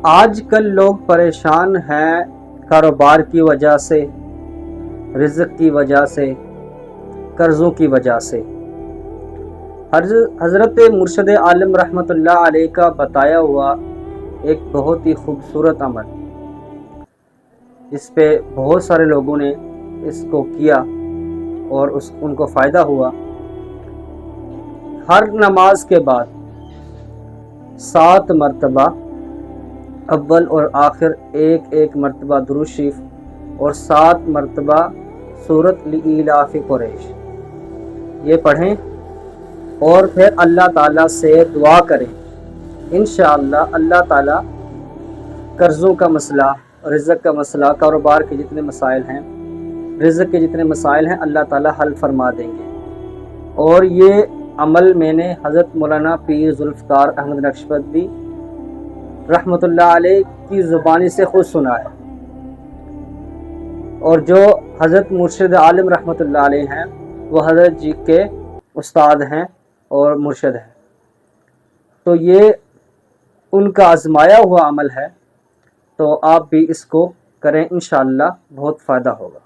آج کل لوگ پریشان ہیں کاروبار کی وجہ سے، رزق کی وجہ سے، قرضوں کی وجہ سے۔ حضرت مرشد عالم رحمۃ اللہ علیہ کا بتایا ہوا ایک بہت ہی خوبصورت عمل، اس پہ بہت سارے لوگوں نے اس کو کیا اور ان کو فائدہ ہوا۔ ہر نماز کے بعد 7 مرتبہ اول اور آخر ایک مرتبہ درود شریف اور 7 مرتبہ سورۃ لإلاف قریش یہ پڑھیں اور پھر اللہ تعالیٰ سے دعا کریں۔ انشاءاللہ اللہ تعالیٰ قرضوں کا مسئلہ، رزق کا مسئلہ، کاروبار کے جتنے مسائل ہیں، رزق کے جتنے مسائل ہیں، اللہ تعالیٰ حل فرما دیں گے۔ اور یہ عمل میں نے حضرت مولانا پیر ذوالفقار احمد نقشبندی رحمۃ اللہ علیہ کی زبانی سے خود سنا ہے، اور جو حضرت مرشد عالم رحمۃ اللہ علیہ ہیں وہ حضرت جی کے استاد ہیں اور مرشد ہیں، تو یہ ان کا آزمایا ہوا عمل ہے، تو آپ بھی اس کو کریں، انشاءاللہ بہت فائدہ ہوگا۔